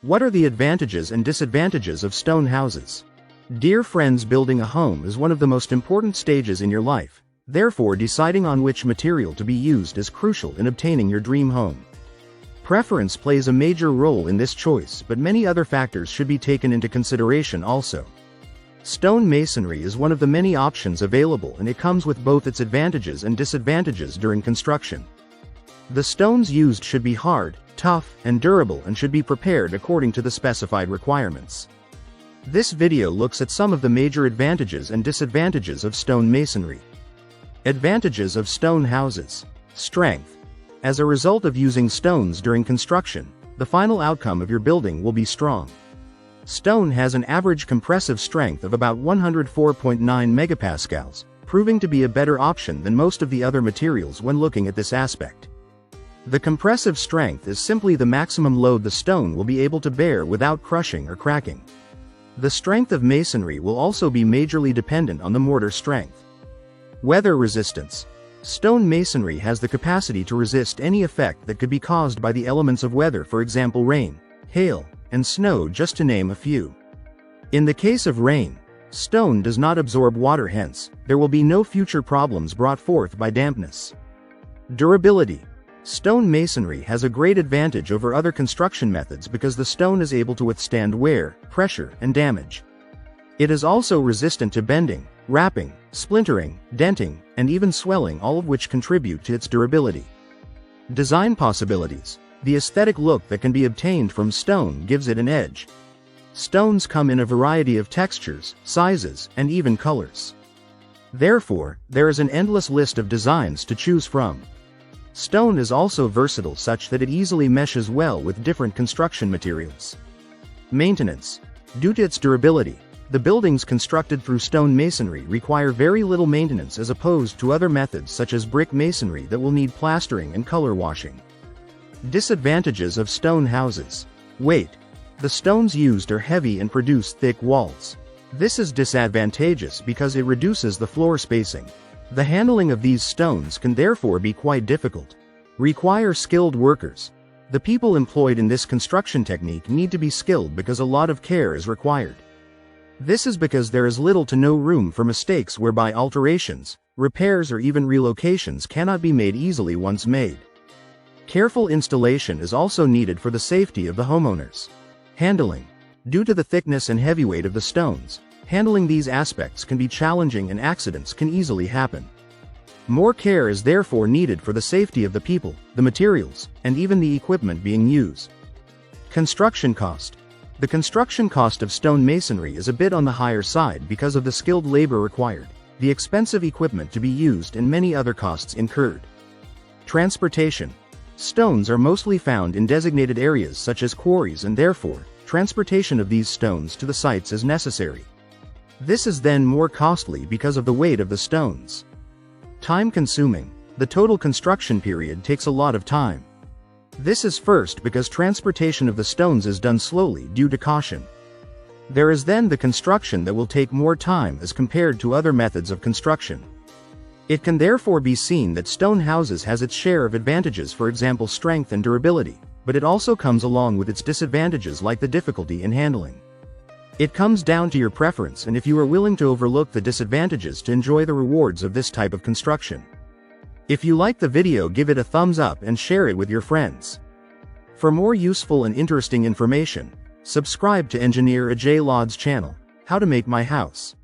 What are the advantages and disadvantages of stone houses? Dear friends, building a home is one of the most important stages in your life. Therefore, deciding on which material to be used is crucial in obtaining your dream home. Preference plays a major role in this choice, but many other factors should be taken into consideration also. Stone masonry is one of the many options available, and it comes with both its advantages and disadvantages during construction. The stones used should be hard, tough, and durable, and should be prepared according to the specified requirements. This video looks at some of the major advantages and disadvantages of stone masonry. Advantages of stone houses. Strength. As a result of using stones during construction, the final outcome of your building will be strong. Stone has an average compressive strength of about 104.9 megapascals, proving to be a better option than most of the other materials when looking at this aspect. The compressive strength is simply the maximum load the stone will be able to bear without crushing or cracking. The strength of masonry will also be majorly dependent on the mortar strength. Weather resistance. Stone masonry has the capacity to resist any effect that could be caused by the elements of weather, for example rain, hail, and snow, just to name a few. In the case of rain, stone does not absorb water, hence, there will be no future problems brought forth by dampness. Durability. Stone masonry has a great advantage over other construction methods because the stone is able to withstand wear, pressure, and damage. It is also resistant to bending, wrapping, splintering, denting, and even swelling, all of which contribute to its durability. Design possibilities. The aesthetic look that can be obtained from stone gives it an edge. Stones come in a variety of textures, sizes, and even colors. Therefore, there is an endless list of designs to choose from. Stone is also versatile such that it easily meshes well with different construction materials. Maintenance. Due to its durability, the buildings constructed through stone masonry require very little maintenance as opposed to other methods such as brick masonry that will need plastering and color washing. Disadvantages of stone houses. Weight. The stones used are heavy and produce thick walls. This is disadvantageous because it reduces the floor spacing. The handling of these stones can therefore be quite difficult. Require skilled workers. The people employed in this construction technique need to be skilled because a lot of care is required. This is because there is little to no room for mistakes whereby alterations, repairs, or even relocations cannot be made easily once made. Careful installation is also needed for the safety of the homeowners. Handling. Due to the thickness and heavy weight of the stones, handling these aspects can be challenging and accidents can easily happen. More care is therefore needed for the safety of the people, the materials, and even the equipment being used. Construction cost. The construction cost of stone masonry is a bit on the higher side because of the skilled labor required, the expensive equipment to be used, and many other costs incurred. Transportation. Stones are mostly found in designated areas such as quarries, and therefore, transportation of these stones to the sites is necessary. This is then more costly because of the weight of the stones. Time consuming. The total construction period takes a lot of time. This is first because transportation of the stones is done slowly due to caution. There is then the construction that will take more time as compared to other methods of construction. It can therefore be seen that stone houses has its share of advantages, for example strength and durability, but it also comes along with its disadvantages like the difficulty in handling. It comes down to your preference and if you are willing to overlook the disadvantages to enjoy the rewards of this type of construction. If you like the video, give it a thumbs up and share it with your friends. For more useful and interesting information, subscribe to Engineer Ajay Lod's channel, How to Make My House.